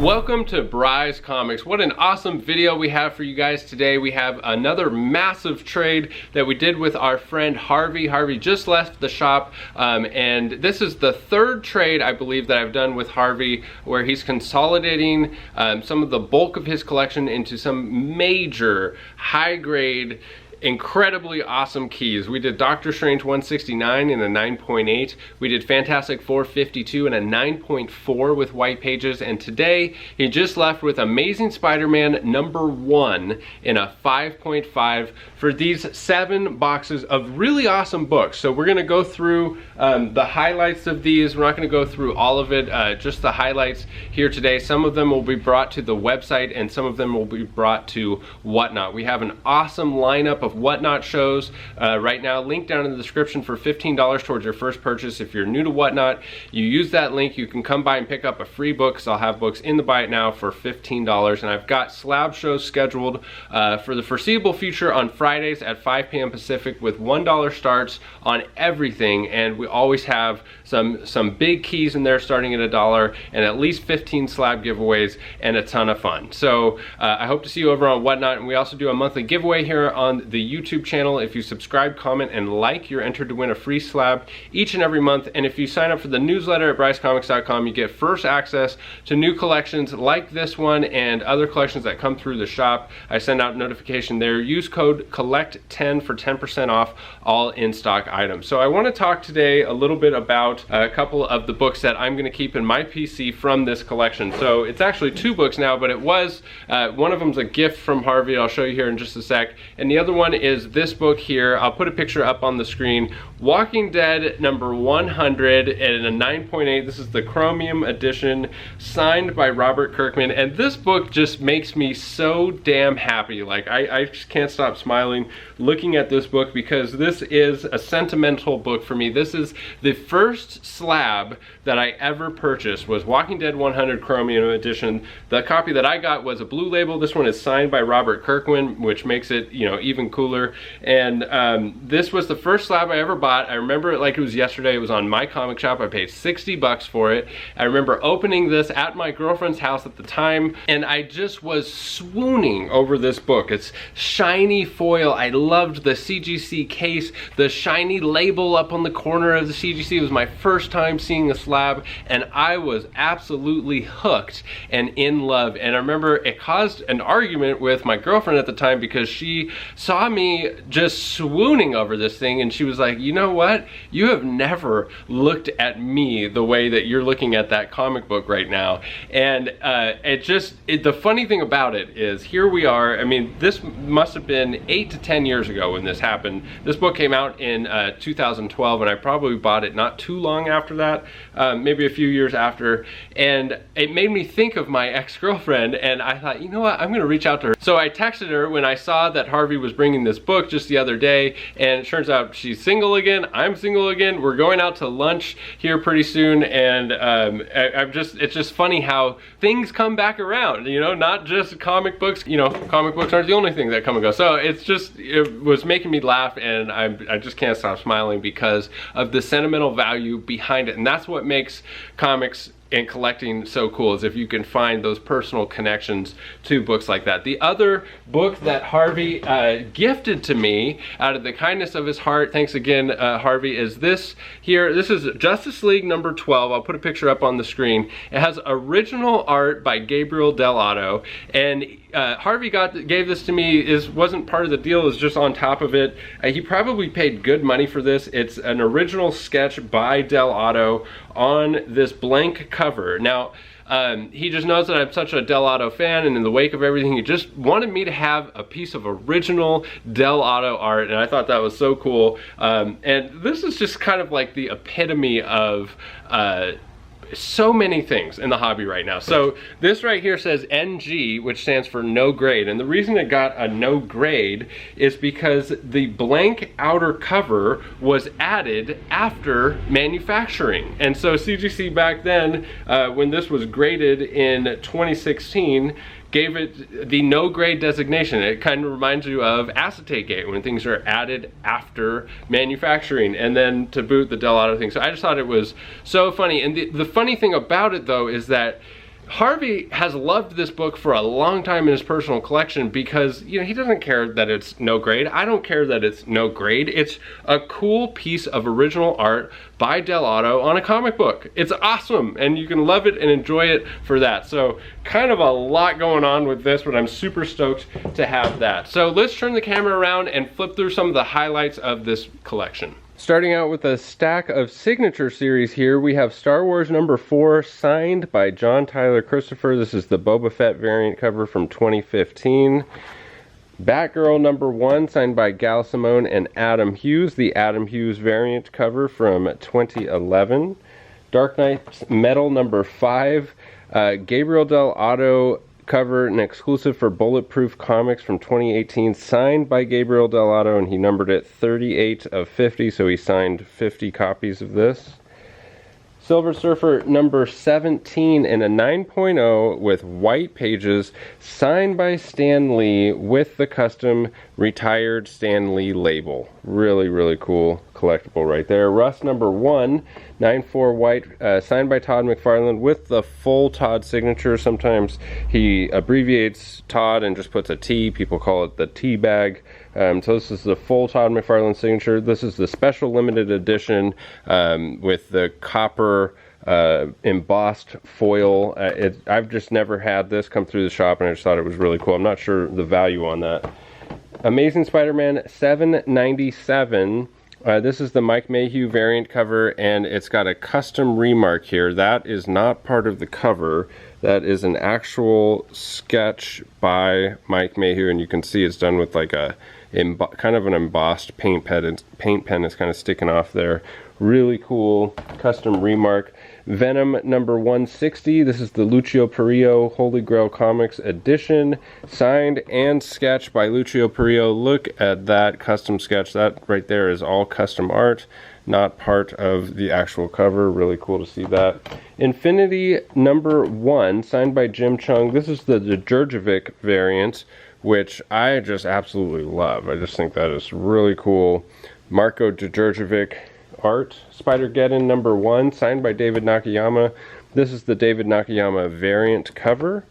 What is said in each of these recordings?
Welcome to Bry's Comics. What an awesome video we have for you guys today. We have another massive trade that we did with our friend Harvey. Harvey just left the shop, and this is the third trade I believe that I've done with Harvey where he's consolidating some of the bulk of his collection into some major high-grade, incredibly awesome keys. We did Doctor Strange 169 in a 9.8. We did Fantastic Four 52 in a 9.4 with white pages. And today he just left with Amazing Spider-Man #1 in a 5.5 for these 7 boxes of really awesome books. So we're going to go through the highlights of these. We're not going to go through all of it, just the highlights here today. Some of them will be brought to the website and some of them will be brought to Whatnot. We have an awesome lineup of Whatnot shows right now. Link down in the description for $15 towards your first purchase. If you're new to Whatnot, you use that link, you can come by and pick up a free book, because I'll have books in the Buy It Now for $15. And I've got slab shows scheduled for the foreseeable future on Fridays at 5 p.m. Pacific with $1 starts on everything. And we always have some big keys in there starting at $1 and at least 15 slab giveaways and a ton of fun. So I hope to see you over on Whatnot. And we also do a monthly giveaway here on the YouTube channel. If you subscribe, comment, and like, you're entered to win a free slab each and every month. And if you sign up for the newsletter at bryscomics.com, you get first access to new collections like this one and other collections that come through the shop. I send out notification there. Use code COLLECT10 for 10% off all in-stock items. So I want to talk today a little bit about a couple of the books that I'm going to keep in my PC from this collection. So it's actually 2 books now, but it was, one of them's a gift from Harvey. I'll show you here in just a sec. And the other one is this book here. I'll put a picture up on the screen. Walking Dead #100 in a 9.8. This is the Chromium edition, signed by Robert Kirkman. And this book just makes me so damn happy. Like, I just can't stop smiling looking at this book, because this is a sentimental book for me. This is the first slab that I ever purchased, was Walking Dead 100 Chromium edition. The copy that I got was a blue label. This one is signed by Robert Kirkman, which makes it, you know, even cooler. And this was the first slab I ever bought. I remember it like it was yesterday. It was on My Comic Shop. I paid 60 bucks for it. I remember opening this at my girlfriend's house at the time, and I just was swooning over this book. It's shiny foil. I loved the CGC case, the shiny label up on the corner of the CGC. It was my first time seeing a slab, and I was absolutely hooked and in love. And I remember it caused an argument with my girlfriend at the time, because she saw me just swooning over this thing, and she was like, you know what? You have never looked at me the way that you're looking at that comic book right now. And the funny thing about it is, here we are. I mean, this must have been 8 to 10 years ago when this happened. This book came out in 2012, and I probably bought it not too long after that, maybe a few years after. And it made me think of my ex-girlfriend, and I thought, you know what? I'm gonna reach out to her. So I texted her when I saw that Harvey was bringing this book just the other day, and it turns out she's single again. I'm single again. We're going out to lunch here pretty soon, and it's just funny how things come back around, you know, not just comic books. You know, comic books aren't the only thing that come and go. So it was making me laugh, and I just can't stop smiling because of the sentimental value behind it. And that's what makes comics and collecting so cool, is if you can find those personal connections to books like that. The other book that Harvey gifted to me out of the kindness of his heart, thanks again Harvey, is this here. This is Justice League #12. I'll put a picture up on the screen. It has original art by Gabriel Dell'Otto, and Harvey gave this to me. Wasn't part of the deal, is just on top of it. He probably paid good money for this. It's an original sketch by Dell'Otto on this blank cover. Now, he just knows that I'm such a Dell'Otto fan, and in the wake of everything, he just wanted me to have a piece of original Dell'Otto art, and I thought that was so cool. And this is just kind of like the epitome of so many things in the hobby right now. So this right here says NG, which stands for no grade, and the reason it got a no grade is because the blank outer cover was added after manufacturing. And so CGC back then, when this was graded in 2016, gave it the no grade designation. It kind of reminds you of acetate gate, when things are added after manufacturing, and then to boot the Dell'Otto thing. So I just thought it was so funny. And the funny thing about it though is that Harvey has loved this book for a long time in his personal collection because, you know, he doesn't care that it's no grade. I don't care that it's no grade. It's a cool piece of original art by Dell'Otto on a comic book. It's awesome, and you can love it and enjoy it for that. So kind of a lot going on with this, but I'm super stoked to have that. So let's turn the camera around and flip through some of the highlights of this collection. Starting out with a stack of signature series here, we have Star Wars #4 signed by John Tyler Christopher. This is the Boba Fett variant cover from 2015. Batgirl #1 signed by Gal Simone and Adam Hughes, the Adam Hughes variant cover from 2011. Dark Knight Metal #5, Gabriel Dell'Otto cover, an exclusive for Bulletproof Comics from 2018, signed by Gabriel Dell'Otto, and he numbered it 38 of 50, so he signed 50 copies of this. Silver Surfer #17 in a 9.0 with white pages, signed by Stan Lee with the custom retired Stan Lee label. Really, really cool collectible right there. Rust #1, 9.4 white, signed by Todd McFarlane with the full Todd signature. Sometimes he abbreviates Todd and just puts a T. People call it the T bag. So this is the full Todd McFarlane signature. This is the special limited edition with the copper embossed foil. I've just never had this come through the shop, and I just thought it was really cool. I'm not sure the value on that. Amazing Spider-Man 797. This is the Mike Mayhew variant cover, and it's got a custom remark here. That is not part of the cover. That is an actual sketch by Mike Mayhew, and you can see it's done with like a kind of an embossed paint pen is kind of sticking off there. Really cool custom remark. Venom #160. This is the Lucio Perillo Holy Grail Comics edition, signed and sketched by Lucio Perillo. Look at that custom sketch. That right there is all custom art, not part of the actual cover. Really cool to see that. Infinity #1, signed by Jim Chung. This is the Djurjevic variant, which I just absolutely love. I just think that is really cool. Marco Djurjevic art. Spider-Geddon #1, signed by David Nakayama. This is the David Nakayama variant cover.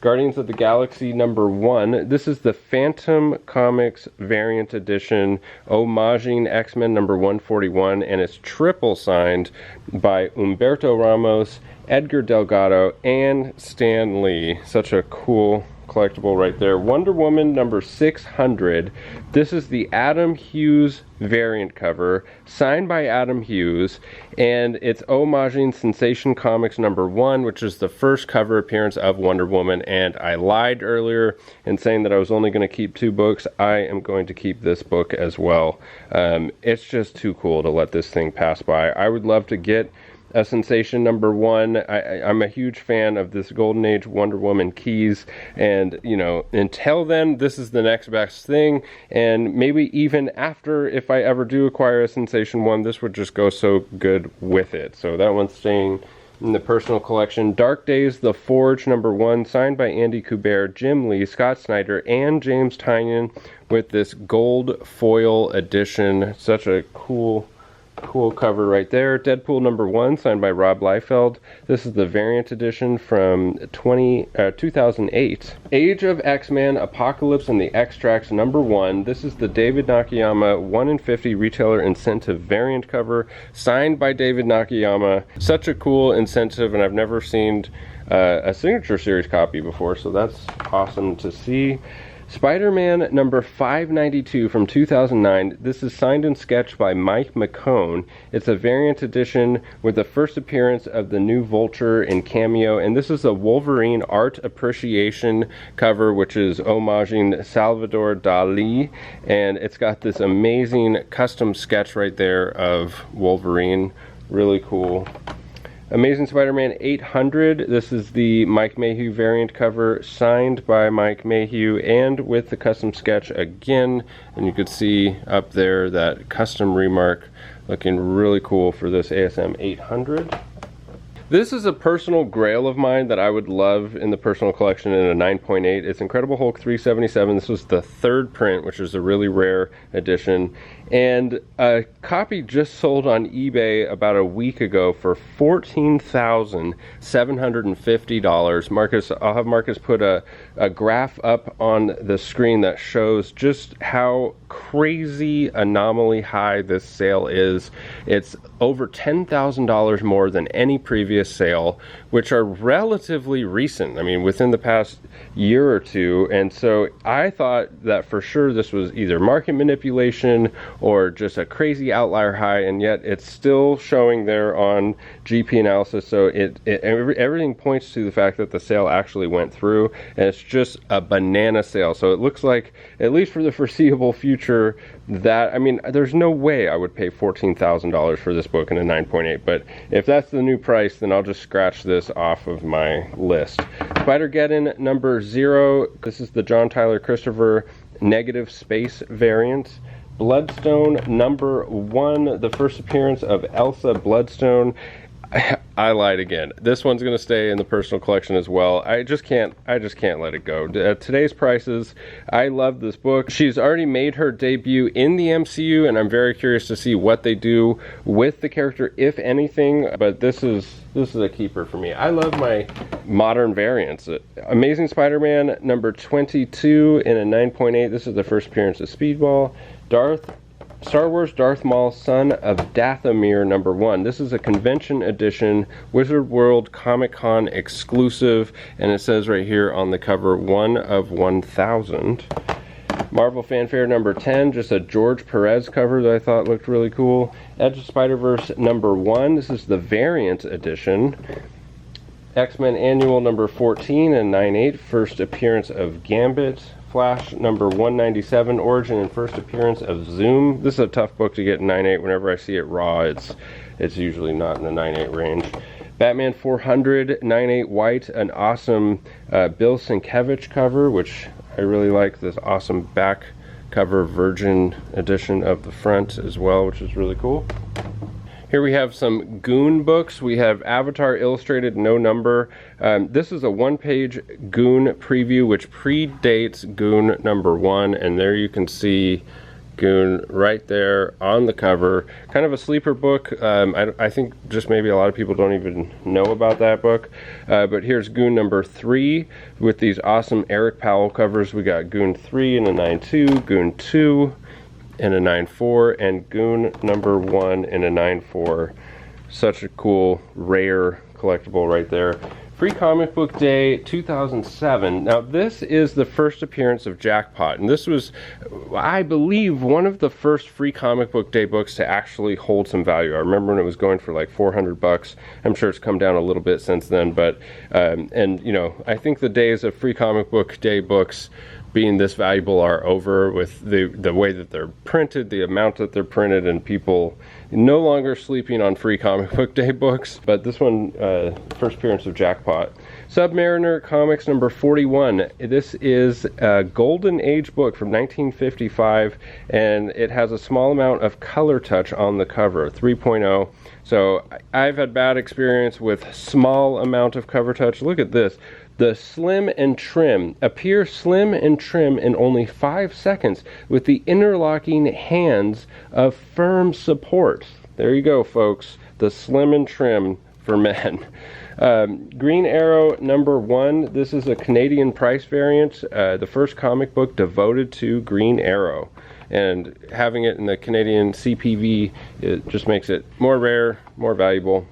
Guardians of the Galaxy #1. This is the Phantom Comics variant edition, homaging X-Men #141, and it's triple signed by Humberto Ramos, Edgar Delgado, and Stan Lee. Such a cool collectible right there. Wonder Woman #600. This is the Adam Hughes variant cover, signed by Adam Hughes, and it's homaging Sensation Comics #1, which is the first cover appearance of Wonder Woman. And I lied earlier in saying that I was only going to keep 2 books. I am going to keep this book as well. It's just too cool to let this thing pass by. I would love to get a Sensation #1. I'm a huge fan of this Golden Age Wonder Woman keys, and you know, until then, this is the next best thing. And maybe even after, if I ever do acquire a Sensation 1, this would just go so good with it. So that one's staying in the personal collection. Dark Days, The Forge #1, signed by Andy Kubert, Jim Lee, Scott Snyder, and James Tynion with this gold foil edition. Such a cool cover right there. Deadpool #1, signed by Rob Liefeld. This is the variant edition from 2008. Age of X-Men, Apocalypse and the Extracts #1. This is the David Nakayama 1 in 50 retailer incentive variant cover, signed by David Nakayama. Such a cool incentive, and I've never seen a signature series copy before, so that's awesome to see. Spider-Man #592 from 2009. This is signed and sketched by Mike McCone. It's a variant edition with the first appearance of the new Vulture in cameo, and this is a Wolverine art appreciation cover, which is homaging Salvador Dali, and it's got this amazing custom sketch right there of Wolverine. Really cool. Amazing Spider-Man 800. This is the Mike Mayhew variant cover, signed by Mike Mayhew and with the custom sketch again. And you could see up there that custom remark, looking really cool for this ASM 800. This is a personal grail of mine that I would love in the personal collection in a 9.8. It's Incredible Hulk 377. This was the 3rd print, which is a really rare edition. And a copy just sold on eBay about a week ago for $14,750. Marcus, I'll have Marcus put a graph up on the screen that shows just how crazy anomaly high this sale is. It's over $10,000 more than any previous sale, which are relatively recent. I mean, within the past year or two. And so I thought that for sure this was either market manipulation or just a crazy outlier high, and yet it's still showing there on GP analysis. So everything points to the fact that the sale actually went through, and it's just a banana sale. So it looks like, at least for the foreseeable future, that, I mean, there's no way I would pay $14,000 for this book in a 9.8, but if that's the new price, then I'll just scratch this off of my list. Spider-Geddon number 0. This is the John Tyler Christopher negative space variant. Bloodstone number 1, the first appearance of Elsa Bloodstone. I lied again. This one's going to stay in the personal collection as well. I just can't let it go. At today's prices, I love this book. She's already made her debut in the MCU, and I'm very curious to see what they do with the character, if anything. But this is a keeper for me. I love my modern variants. Amazing Spider-Man number 22 in a 9.8. This is the first appearance of Speedball. Star Wars Darth Maul, Son of Dathomir number 1. This is a convention edition Wizard World Comic-Con exclusive, and it says right here on the cover, 1 of 1,000. Marvel Fanfare number 10, just a George Perez cover that I thought looked really cool. Edge of Spider-Verse number 1. This is the variant edition. X-Men Annual number 14 and 9.8, first appearance of Gambit. Flash number 197, origin and first appearance of Zoom. This is a tough book to get in 9.8. Whenever I see it raw, it's usually not in the 9.8 range. Batman 400, 9.8 white, an awesome Bill Sienkiewicz cover, which I really like. This awesome back cover Virgin edition of the front as well, which is really cool. Here we have some Goon books. We have Avatar Illustrated, no number. This is a one-page Goon preview, which predates Goon number 1, and there you can see Goon right there on the cover. Kind of a sleeper book. I think just maybe a lot of people don't even know about that book. But here's Goon number 3 with these awesome Eric Powell covers. We got Goon 3 in a 9.2, Goon 2 in a 9.4, and Goon number 1 in a 9.4. Such a cool, rare collectible right there. Free Comic Book Day 2007. Now this is the first appearance of Jackpot, and this was, I believe, one of the first Free Comic Book Day books to actually hold some value. I remember when it was going for like 400 bucks. I'm sure it's come down a little bit since then, but and you know, I think the days of Free Comic Book Day books being this valuable are over, with the way that they're printed, the amount that they're printed, and people no longer sleeping on Free Comic Book Day books. But this one, first appearance of Jackpot. Submariner Comics number 41. This is a Golden Age book from 1955, and it has a small amount of color touch on the cover, 3.0. So I've had bad experience with small amount of cover touch. Look at this. The slim and trim appear slim and trim in only 5 seconds with the interlocking hands of firm support. There you go, folks. The slim and trim for men. Green Arrow number 1. This is a Canadian price variant. The first comic book devoted to Green Arrow. And having it in the Canadian CPV, it just makes it more rare, more valuable.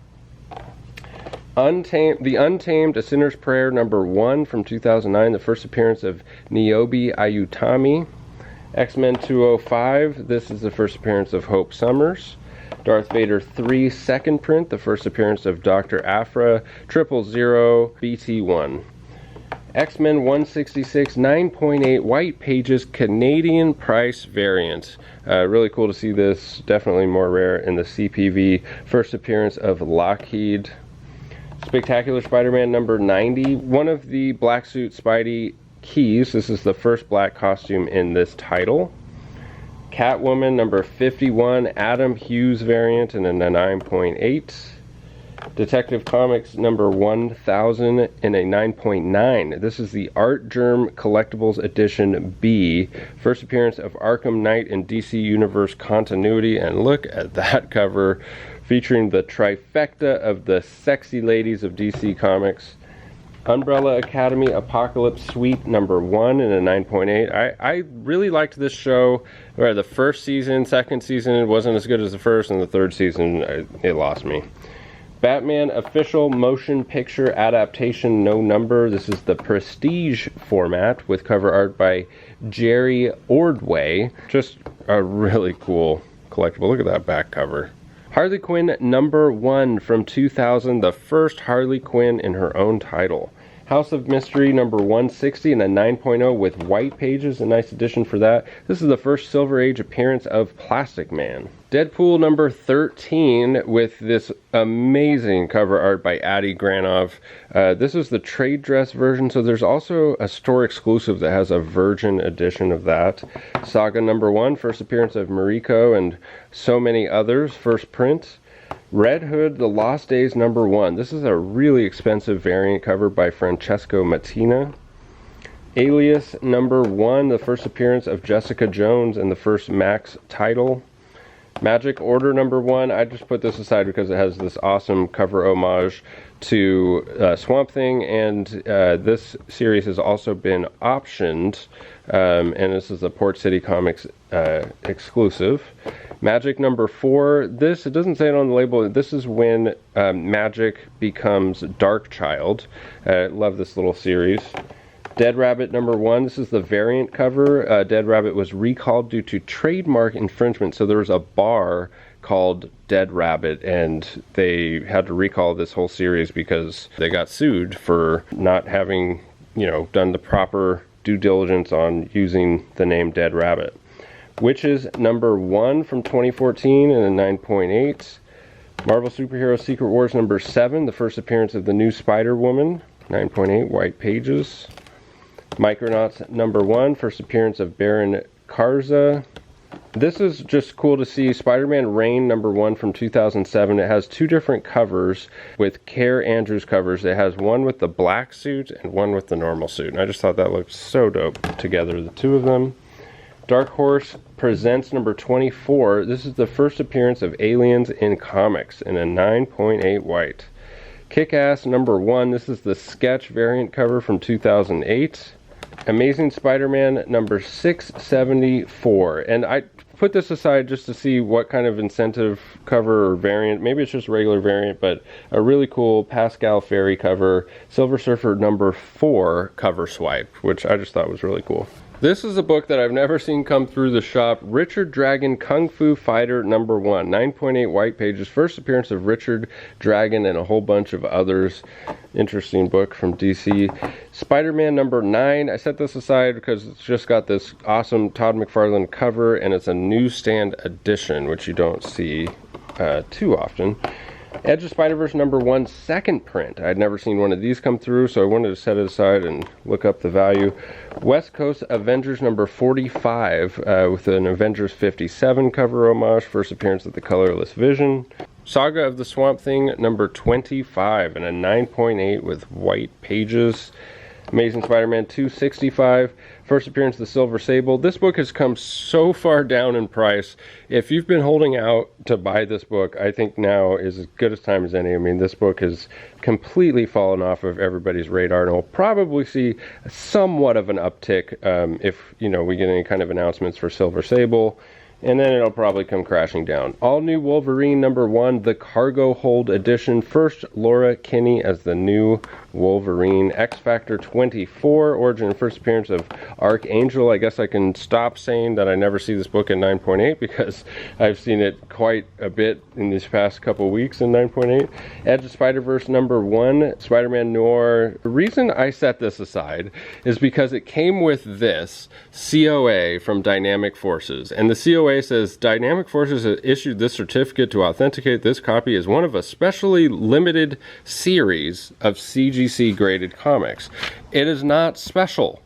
The Untamed, A Sinner's Prayer number 1 from 2009, the first appearance of Niobe Ayutami. X-Men 205, this is the first appearance of Hope Summers. Darth Vader 3 second print, the first appearance of Dr. Aphra. 000 BT1. X-Men 166, 9.8 white pages, Canadian price variant. Really cool to see this, definitely more rare in the CPV. First appearance of Lockheed. Spectacular Spider-Man number 90, one of the Black Suit Spidey keys. This is the first black costume in this title. Catwoman number 51, Adam Hughes variant in a 9.8. Detective Comics number 1000 in a 9.9. This is the Art Germ Collectibles Edition B. First appearance of Arkham Knight in DC Universe continuity. And look at that cover, featuring the trifecta of the sexy ladies of DC Comics. Umbrella Academy Apocalypse Suite number 1 in a 9.8. I really liked this show. Where the first season, second season, it wasn't as good as the first, and the third season, it lost me. Batman official motion picture adaptation, no number. This is the Prestige format with cover art by Jerry Ordway. Just a really cool collectible. Look at that back cover. Harley Quinn number 1 from 2000, the first Harley Quinn in her own title. House of Mystery number 160 and a 9.0 with white pages, a nice addition for that. This is the first Silver Age appearance of Plastic Man. Deadpool number 13 with this amazing cover art by Adi Granov. This is the trade dress version, so there's also a store exclusive that has a virgin edition of that. Saga number 1, first appearance of Mariko and so many others, first print. Red Hood, The Lost Days number 1. This is a really expensive variant cover by Francesco Mattina. Alias number 1, the first appearance of Jessica Jones and the first Max title. Magic Order number 1, I just put this aside because it has this awesome cover homage to Swamp Thing, and this series has also been optioned, and this is a Port City Comics exclusive. Magic number 4, this, it doesn't say it on the label, this is when Magic becomes Darkchild. Love this little series. Dead Rabbit number 1, this is the variant cover. Dead Rabbit was recalled due to trademark infringement, so there was a bar called Dead Rabbit, and they had to recall this whole series because they got sued for not having, done the proper due diligence on using the name Dead Rabbit. Witches number 1 from 2014 and a 9.8. Marvel Superhero Secret Wars number 7, the first appearance of the new Spider-Woman, 9.8, white pages. Micronauts number 1, first appearance of Baron Karza. This is just cool to see. Spider-Man Reign number 1 from 2007. It has 2 different covers with Care Andrews covers. It has one with the black suit and one with the normal suit. And I just thought that looked so dope together, the two of them. Dark Horse Presents number 24. This is the first appearance of Aliens in comics in a 9.8 white. Kick-Ass number 1. This is the sketch variant cover from 2008. Amazing Spider-Man number 674. And I put this aside just to see what kind of incentive cover or variant. Maybe it's just a regular variant, but a really cool Pascal Ferry cover. Silver Surfer number 4 cover swipe, which I just thought was really cool. This is a book that I've never seen come through the shop. Richard Dragon Kung Fu Fighter number 1. 9.8 white pages. First appearance of Richard Dragon and a whole bunch of others. Interesting book from DC. Spider-Man number 9. I set this aside because it's just got this awesome Todd McFarlane cover, and it's a newsstand edition, which you don't see too often. Edge of Spider-Verse number 1, second print. I'd never seen one of these come through, so I wanted to set it aside and look up the value. West Coast Avengers number 45 with an Avengers 57 cover homage, first appearance of the colorless Vision. Saga of the Swamp Thing number 25 and a 9.8 with white pages. Amazing Spider-Man 265, first appearance of the Silver Sable. This book has come so far down in price. If you've been holding out to buy this book, I think now is as good a time as any. I mean, this book has completely fallen off of everybody's radar, and we'll probably see somewhat of an uptick if, we get any kind of announcements for Silver Sable. And then it'll probably come crashing down. All new Wolverine number 1, the Cargo Hold edition. First, Laura Kinney as the new Wolverine. X Factor 24, origin and first appearance of Archangel. I guess I can stop saying that I never see this book in 9.8 because I've seen it quite a bit in these past couple weeks in 9.8. Edge of Spider-Verse number 1, Spider-Man Noir. The reason I set this aside is because it came with this COA from Dynamic Forces. And the COA says, Dynamic Forces has issued this certificate to authenticate this copy as one of a specially limited series of CGC graded comics. It is not special.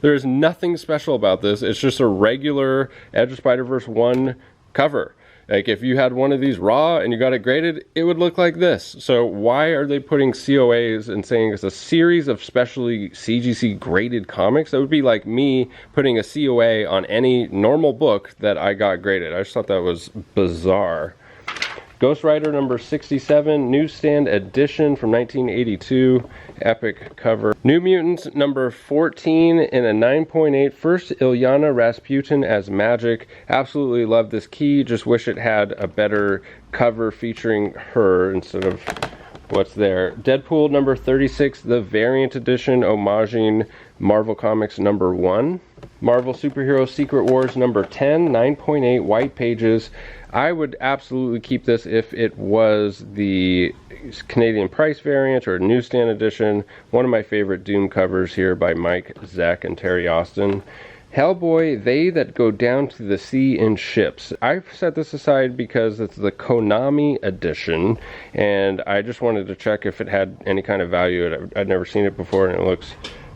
There is nothing special about this. It's just a regular Edge of Spider-Verse 1 cover. Like if you had one of these raw and you got it graded, it would look like this. So why are they putting COAs and saying it's a series of specially CGC graded comics? That would be like me putting a COA on any normal book that I got graded. I just thought that was bizarre. Ghost Rider number 67, newsstand edition from 1982, epic cover. New Mutants number 14 in a 9.8, first Ilyana Rasputin as Magic. Absolutely love this key, just wish it had a better cover featuring her instead of what's there. Deadpool number 36, the variant edition, homaging Marvel Comics number 1. Marvel Superhero Secret Wars number 10, 9.8, white pages. I would absolutely keep this if it was the Canadian price variant or newsstand edition. One of my favorite Doom covers here by Mike Zeck and Terry Austin. Hellboy, They That Go Down to the Sea in Ships. I've set this aside because it's the Konami edition, and I just wanted to check if it had any kind of value. I'd never seen it before, and it looks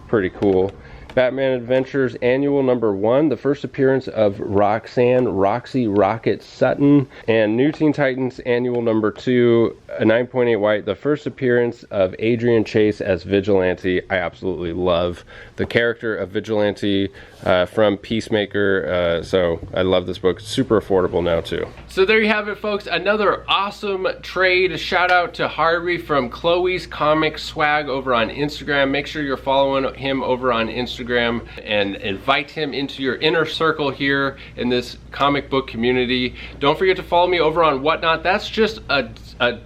pretty cool. Batman Adventures Annual number 1, the first appearance of Roxy Rocket Sutton, and New Teen Titans Annual number 2, a 9.8 white, the first appearance of Adrian Chase as Vigilante. I absolutely love the character of Vigilante from Peacemaker, so I love this book. It's super affordable now too. So there you have it, folks, another awesome trade. Shout out to Harvey from Chloe's Comic Swag over on Instagram. Make sure you're following him over on Instagram and invite him into your inner circle here in this comic book community. Don't forget to follow me over on Whatnot. That's just a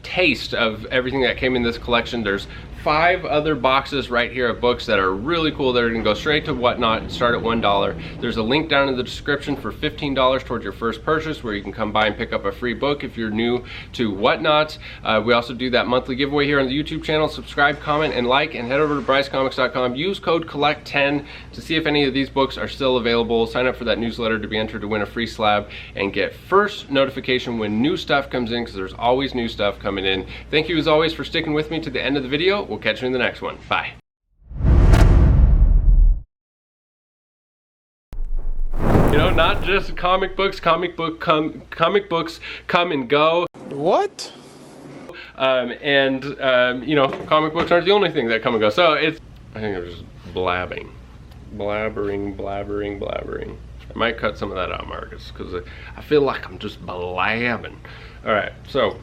taste of everything that came in this collection. There's 5 other boxes right here of books that are really cool that are gonna go straight to Whatnot, start at $1. There's a link down in the description for $15 towards your first purchase where you can come by and pick up a free book if you're new to Whatnot. We also do that monthly giveaway here on the YouTube channel. Subscribe, comment, and like, and head over to BryceComics.com. Use code COLLECT10 to see if any of these books are still available. Sign up for that newsletter to be entered to win a free slab and get first notification when new stuff comes in, because there's always new stuff coming in. Thank you as always for sticking with me to the end of the video. We'll catch you in the next one. Bye. You know, not just comic books. Comic books come and go. What? You know, comic books aren't the only thing that come and go. So it's, I think I'm just blabbering. I might cut some of that out, Marcus, because I feel like I'm just blabbing. All right, so.